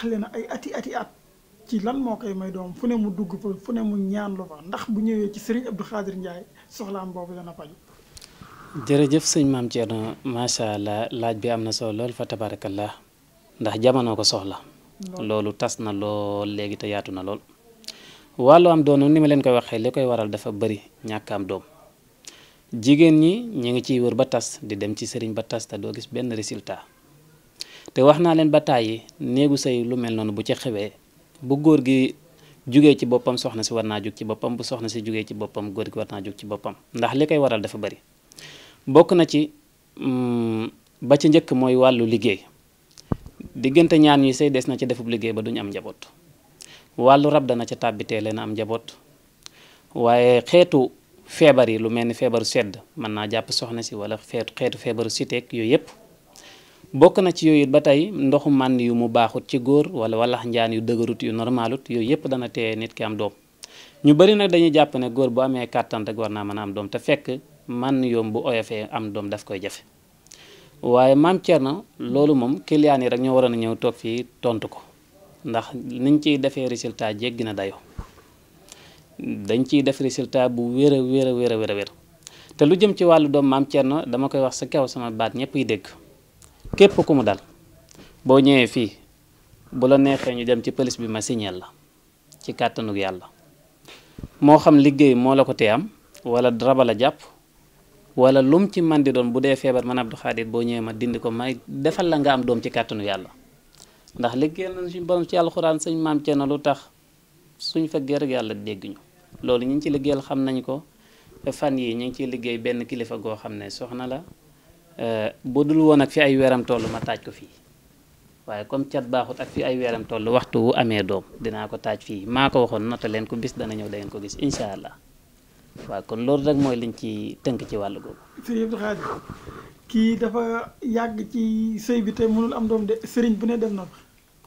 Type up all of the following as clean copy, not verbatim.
sax leen ay ati at ci lan moo koy may doom fu ne mu dugg fa fu ne mu ñaan lu fa ndax bu ñëwee ci Serigne Abdou Khadr Ndiaye soxlaam boobu dana faju. jërëjëf sëñ maam Thierno macha allah laaj bi am na solo lool fa tabarakallah ndax jamono ko soxla. loolu tas na lool léegi te yaatu na lool. wàllu am doom ni ma leen koy waxee li koy waral dafa bëri ñàkk am doom jigéen ñi ñu ngi ciy wër ba tas di dem ci sëriñ ba tas te doo gis benn résultat te wax naa leen ba tàyyi néegu sëy lu mel noonu bu ci xewee bu góor gi jugee ci boppam soxna si war naa jug ci boppam bu soxna si jugee ci boppam góor gi war naa jug ci boppam ndax li koy waral dafa bëri bokk na ci ba ci njëkk mooy wàllu liggéey diggante ñaan ñi sëy des na ci defub liggéey ba duñu am njaboot wàllu rab dana ca tàbbitee leen am njaboot waaye xeetu feebar yi lu mel ni feebaru sedd mën naa jàpp soxna si wala xeetu feebaru siteek yooyu yëpp bokk na ci yooyu ba tey ndoxu mànn yu mu baaxut ci góor wala walax njaan yu dëgërut yu normalut yooyu yëpp dana teye nit ki am doom ñu bari nag dañuy jàpp ne góor bu amee kàttan rek war naa mën a am doom te fekk mànn yoom bu oyofee am doom daf koy jafe waaye maam Thierno loolu moom client yi rek ñoo waroon a ñëw toog fii tontu ko ndax niñ ciy defee résultat jéggi na dayo dañ ciy def résultat bu wér a wér te lu jëm ci wàllu doom maam Thierno dama koy wax sa kaw sama baat ñëpp yi dégg képp ku mu dal boo ñëwee fii bu la neexee ñu dem ci police bi ma signal la ci kàttanug yàlla moo xam liggéey moo la ko tee am wala raba la jàpp wala lum ci man di doon bu dee feebar man Abdou Khadr boo ñëwee ma dindi ko may defal la nga am doom ci kàttanu yàlla ndax liggéeyal nañ suñu borom ci alxuraan sëñ maam Thierno lu tax suñ fekkee rek yàlla dégg ñu loolu ñu ngi ci liggéeyal xam nañ ko fan yi ñu ngi ciy liggéey benn kilifa goo xam ne soxna la bu dul woon ak fi ay weeram toll ma taaj ko fii waaye comme cat baaxut ak fi ay weeram toll waxtu wu amee doom dinaa ko taaj fii maa ko waxoon nota leen ko bis dana ñëw da ngeen ko gis incha allah waaw kon loolu rek mooy liñ ci tënk ci wàllu googu. Serigne Abdou Khadr kii dafa yàgg ci sëy bi te mënul am doom de Serigne bu ne dem na fa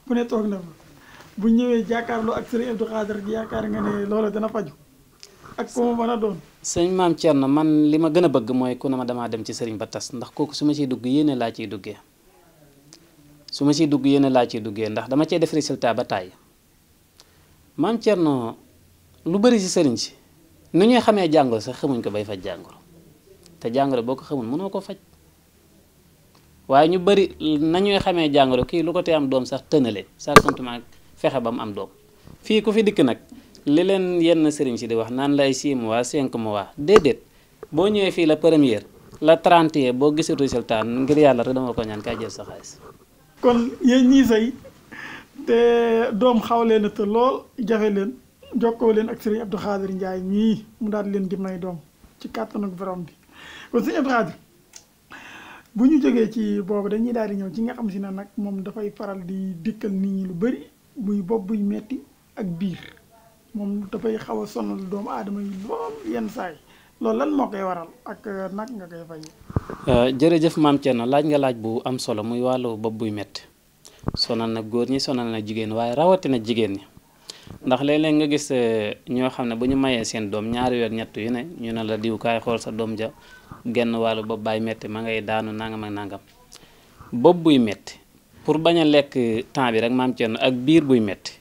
bu ne toog na fa bu ñëwee jàkkaarloo ak Serigne Abdou Khadr yaakaar nga ne loola dana faju ak ko mu mën a doon. sëñ maam Thierno man li ma gën a bëgg mooy ku ne ma damaa dem ci Serigne ba tas ndax kooku su ma ciy dugg yéene laa ciy duggee ndax dama cee def résultat ba tàyyi maam Thierno lu bëri si Serigne si. nu ñuy xamee jàngoro sax xamuñ ko bay faj jàngoro te jàngoro boo ko xamul mënoo ko faj waaye ñu bëri nañuy xamee jàngoro kii lu ko tee am doom sax tënale saa suntuma fexe ba mu am doom fii ku fi dikk nag li leen yenn sëriñ si di wax naan lay 6 mois 5 mois déedéet boo ñëwee fii la première la 30 boo gisul résultat ngir yàlla rek dama ko ñaan kay jël sa xaalis. kon yéen ñii say te doom xaw leen a te lool jafe leen. jokkoo leen ak Serigne Abdou Khadr Ndiaye mii mu daal leen di may doom ci kàttanu borom bi kon Serigne Abdou Khadr bu ñu jógee ci boobu dañuy daal di ñëw ci nga xam si ne nag moom dafay faral di dikkal nit ñi lu bëri muy bopp buy metti ak biir moom dafay xaw a sonal doomu aadama yi lool yenn saa yi loolu lan moo koy waral ak nag nga koy fay. jërëjëf maam Thierno laaj nga laaj bu am solo muy wàllu bopp buy metti sonal na góor ñi sonal na jigéen waaye rawatina jigéen ñi. ndax léeg-léeg nga gis ñoo xam ne bu ñu mayee seen doom ñaari weer ñett yu ne ñu ne la diw kaay xool sa doom ja genn wàllu bopp baay metti ma ngay daanu nangam ak nangam bopp buy metti pour bañ a lekk temps bi rek maam Thierno ak biir buy metti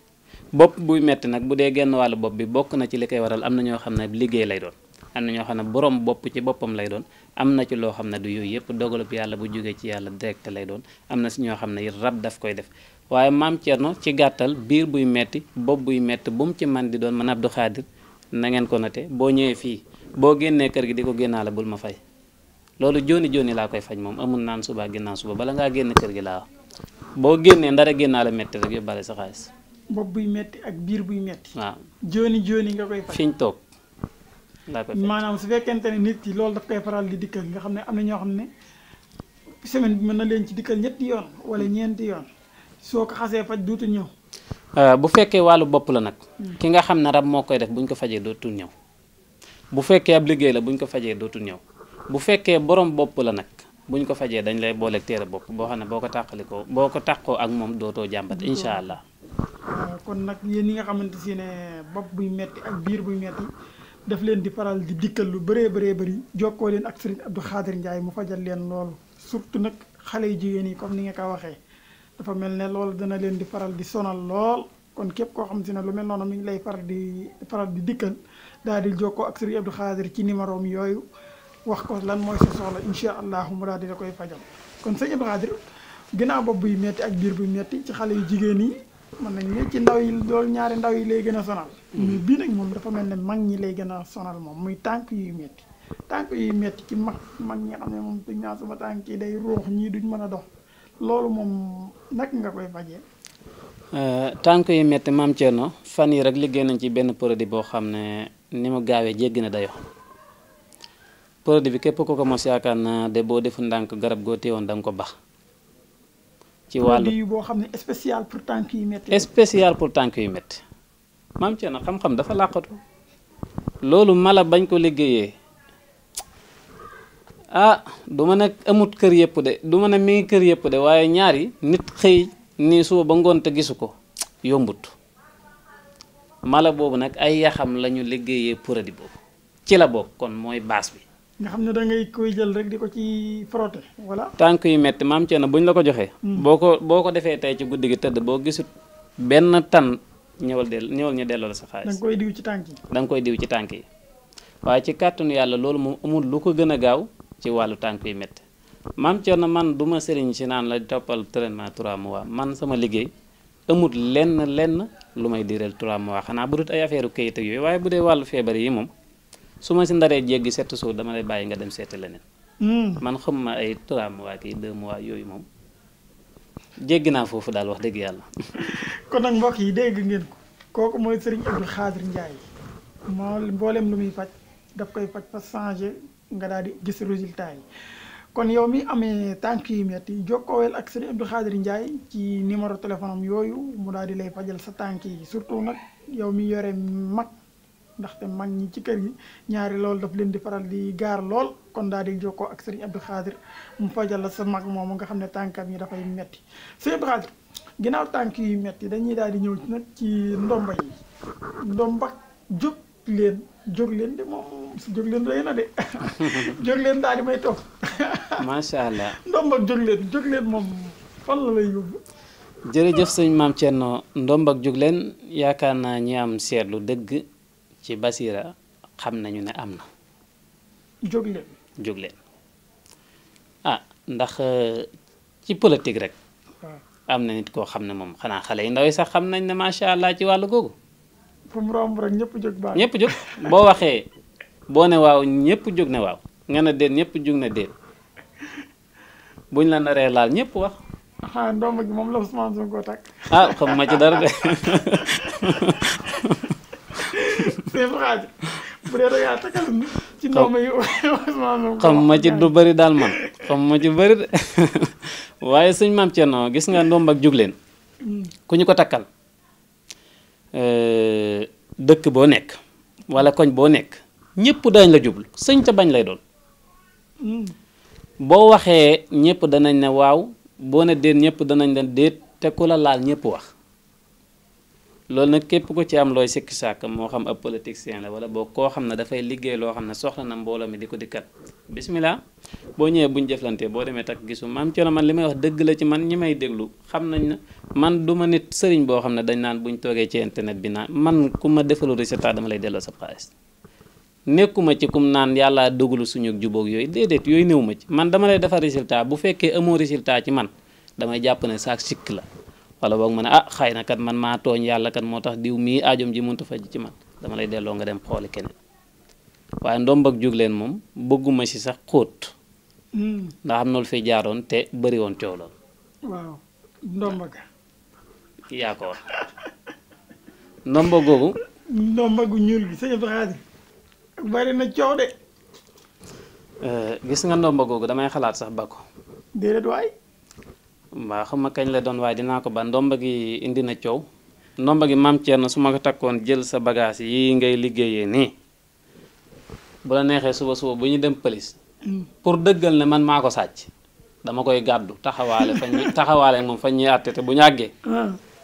bopp buy metti nag bu dee genn wàllu bopp bi bokk na ci li koy waral am na ñoo xam ne liggéey lay doon am na ñoo xam ne borom bopp ci boppam lay doon am na ci loo xam ne du yooyu yëpp dogalub yàlla bu jógee ci yàlla direct lay doon am na si ñoo xam ne rab daf koy def waaye maam Thierno ci gàttal biir buy metti bopp buy metti bu mu ci man di doon man Abdou Khadr na ngeen ko noté boo ñëwee fii boo génnee kër gi di ko génnaale bul ma fay loolu jooni laa koy faj moom amul naan suba ginnaaw suba bala ngaa génn kër gi laa boo génnee ndara génnaale metti rek yóbbaale sa xaalis. bopp buy metti ak biir buy metti. waaw jooni nga koy faj. fi ñu toog laa koy faj. maanaam su fekkente ne nit ki loolu daf koy faral di dikkal nga xam ne am na ñoo xam ne semaine bi mën na leen ci dikkal ñetti yoon wala ñeenti yoon. soo ko xasee faj dootul ñëw. bu fekkee wàllu bopp la nag. ki nga xam ne rab moo koy def bu ñu ko fajee dootul ñëw. bu fekkee ab liggéey la bu ñu ko fajee dootul ñëw. bu fekkee borom bopp la nag bu ñu ko fajee dañ lay booleeg téere bopp boo xam ne boo ko tàqoo ak moom dootoo jàmbat incha allah. kon nag yéen ñi nga xamante si ne bopp buy metti ak biir buy metti daf leen di faral di dikkal lu bëree bëri jokkoo leen ak Serigne Abdou Khadr Ndiaye mu fajal leen loolu surtout nag xale yu jigéen yi comme ni nga ko waxee. dafa mel ne loolu dana leen di faral di sonal lool kon képp koo xam si ne lu mel noonu mi ngi lay faral di dikkal daal di jokkoo ak Serigne Abdou Khadr ci numéro mi yooyu wax ko lan mooy sa soxla incha allah mu daal di la koy fajal kon sëñ Abdou Khadr ginnaaw bopp buy metti ak biir buy metti ci xale yu jigéen yi mën nañu ne ci ndaw yi loolu ñaari ndaw yi lay gën a sonal. mais bii nag moom dafa mel ne mag ñi lay gën a sonal moom muy tànk yuy metti tànk yuy metti ci mag ñi xam ne moom dañ naa sama tànk yi day ruux ñii duñ mën a dox loolu moom nag nga koy fajee. tànk yu metti maam Thierno fan yi rek liggéey nañ ci benn produit boo xam ne ni mu gaawee jéggi na dayo produit bi képp ko mos yaakaar na de boo defu ndànk garab goo téewoon da nga ko bax ci wàllu produit boo xam ne spécial pour tànk yu metti. spécial pour tànk yu metti maam Thierno xam-xam dafa làqatu loolu mala bañ ko liggéeyee du ma ne amut kër yëpp de du ma ne mi ngi kër yëpp de waaye ñaari nit xëy nii suba ba ngoon te gisu ko yombut mala boobu nag ay yaxam la ñu liggéeyee produit boobu ci la bokk kon mooy baas bi. nga xam ne da ngay koy jël rek di ko ci frotter voilà. tànk yu metti maam Thierno buñ la ko joxee. boo ko defee tey ci guddi gi tëdd boo gisut benn tan ñëwal ñu delloo la sa xaalis. da nga koy diw ci tànk yi. da nga koy diw ci tànk yi waaye ci kàttanu yàlla loolu moom amul lu ko gën a gaaw ci wàllu tànk yu metti maam Thierno man du ma sëriñ si naan la toppal traitement 3 mois man sama liggéey amut lenn lu may diireel 3 mois xanaa bu dut ay affaire kayit ak yooyu waaye bu dee wàllu feebar yi moom su ma si ndaree jéggi 7 jours dama lay bàyyi nga dem seeti leneen. man xam ma ay 3 mois kii 2 mois yooyu moom jéggi naa foofu daal wax dëgg yàlla. kon nag mbokk yi dégg ngeen ko kooku mooy Serigne Abdou Khadr Ndiaye mboolem lu muy faj daf koy faj fa changé nga daal di gis résultat yi. kon yow mi amee tànk yu metti jokkoowel ak Serigne Abdou Khadr Ndiaye ci numéro téléphone am yooyu mu daal di lay fajal sa tànk yi surtout nag yow mi yore mag ndaxte mag ñi ci kër gi ñaari loolu daf leen di faral di gaar lool kon daal di jokkoo ak Serigne Abdou Khadr mu fajal la sa mag moomu nga xam ne tànkam yi dafay metti Serigne Abdou Khadr ginnaaw tànk yu metti dañuy daal di ñëw nag ci ndomba yi ndomba jóg leen de moom jóg leen rëy na de jóg leen daal di may toog. macha allah ndomb ak jóg leen moom fan la lay yóbbu. jërëjëf sëñ maam Thierno ndomb ak jóg leen yaakaar naa ñi am seetlu dëgg ci Basira xam nañu ne am na. jóg leen ndax ci politique rek. waaw am na nit koo xam ne moom xanaa xale yu ndaw yi sax xam nañ ne macha allah ci wàllu googu. fu mu romb rek ñëpp jóg baax ñëpp jóg boo waxee boo ne waaw ñëpp jóg ne waaw nga ne déet ñëpp jóg ne déet buñ la naree laal ñëpp wax. ndomb gi moom la Ousmane Sonko takk. xam ma ci dara de. sëñ Khadr bu dee da ngaa takkal ci ndomb yi Ousmane Sonko. xam ma ci du bëri daal man xam ma ci bëri de waaye sëñ maam Thierno gis nga ndomb ak jóg leen ku ñu ko takkal. dëkk boo nekk wala koñ boo nekk ñëpp dañ la jublu sëñ te bañ lay doon boo waxee ñëpp danañ ne waaw boo ne déet ñëpp danañ ne déet te ku la laal ñëpp wax loolu nag képp ko ci am looy sikki sàkk moo xam ab politicien la wala boo koo xam ne dafay liggéey loo xam ne soxla na mbooloo mi di ko dikkat bismillah boo ñëwee buñ jëflantee boo demee takk gisu maam Thierno man li may wax dëgg la ci man ñi may déglu xam nañ ne man du ma nit sëriñ boo xam ne dañ naan buñ toogee ci internet bi naan man ku ma defalu résultat dama lay delloo sa xaalis nekkuma ci kum naan yàlla dogalu suñu jubóog yooyu déedéet yooyu néew ma ci man dama lay defar résultat bu fekkee amoo résultat ci man damay jàpp ne saak sikk la wala boog ma ne xëy na kat man maa tooñ yàlla kat moo tax diw mii aajom ji mënta faj ci man dama lay delloo nga dem xooli keneen waaye ndomb ak jóg leen moom bëgguma si sax xóot ndax am na lu fi jaaroon te bëri woon coow lool. waaw ndomba ga. yaa ko wax ndomba googu. ndomba gu ñuul gi sëñ Abdou Khadr bari na coow de. gis nga ndomba googu damay xalaat sax ba ko. déedéet waay. mbaa xam ma kañ la doon waaye dinaa ko ba ndomba gi indi na coow ndomba gi maam Thierno su ma ko takkoon jël sa bagage yi ngay liggéeyee nii bu la neexee suba bu ñu dem police pour dëggal ne man maa ko sàcc dama koy gàddu taxawaale moom fañ ñuy àtte te bu ñu àggee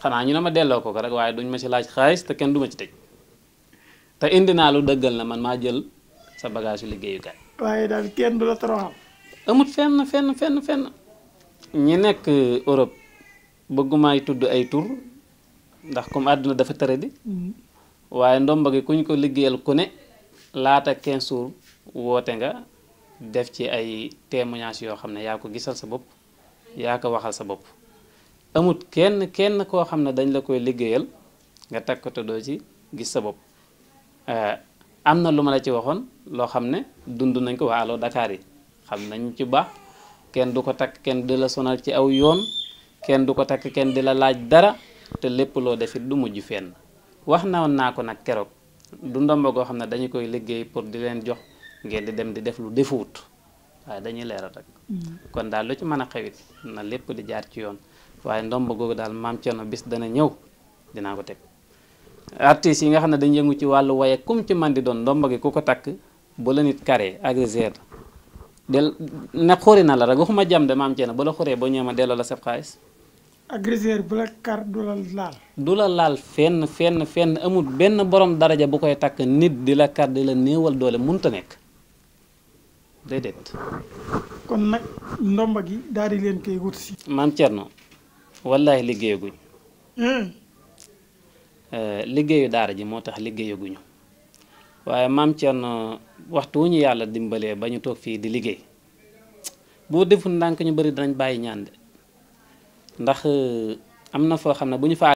xanaa ñu ne ma delloo ko rek waaye duñ ma ci laaj xaalis te kenn du ma ci tëj te indi naa lu dëggal ne man maa jël sa bagage yu liggéeyukaay. waaye daal kenn du la toroxal. amut fenn ñi nekk Europe bëggumaay tudd ay tur ndax comme àdduna dafa tëre di waaye ndomba gi kuñ ko liggéeyal ku ne laata 15 jours woote nga def ci ay témoignages yoo xam ne yaa ko gisal sa bopp yaa ko waxal sa bopp amut kenn koo xam ne dañ la koy liggéeyal nga takk ko te doo ci gis sa bopp am na lu ma la ci waxoon loo xam ne dund nañ ko waa Alowo Dakar yi xam nañ ci baax kenn du ko takk kenn di la sonal ci aw yoon kenn du ko takk kenn di la laaj dara te lépp loo defit du mujj fenn wax naa ko nag keroog du ndomba goo xam ne dañu koy liggéey pour di leen jox ngeen di dem di def lu defuwut waaye dañuy leeral rek kon daal lu ci mën a xewit na lépp di jaar ci yoon waaye ndomba googu daal maam Thierno bis dana ñëw dinaa ko teg artistes yi nga xam ne dañu yëngu ci wàllu waye kum ci man di doon ndomba gi ku ko takk bu la nit carré agresseur del ne xuri na la rek waxuma jam de maam Thierno bu la xuree boo ñëwee ma delloo la sab xaalis agresseur bu la kar du la laal du la laal fenn amul benn borom daraja bu koy takk nit di la kar di la néewal doole munta nekk déedéet kon nag ndomba gi daal di leen koy wut si maam Thierno wallaahi liggéeyaguñ liggéeyu daara ji moo tax liggéeyaguñu waaye maam Thierno waxtu wu ñu yàlla dimbalee ba ñu toog fii di liggéey boo deful ndànk ñu bari danañ bàyyi ñaan de ndax am na foo xam ne bu ñu fa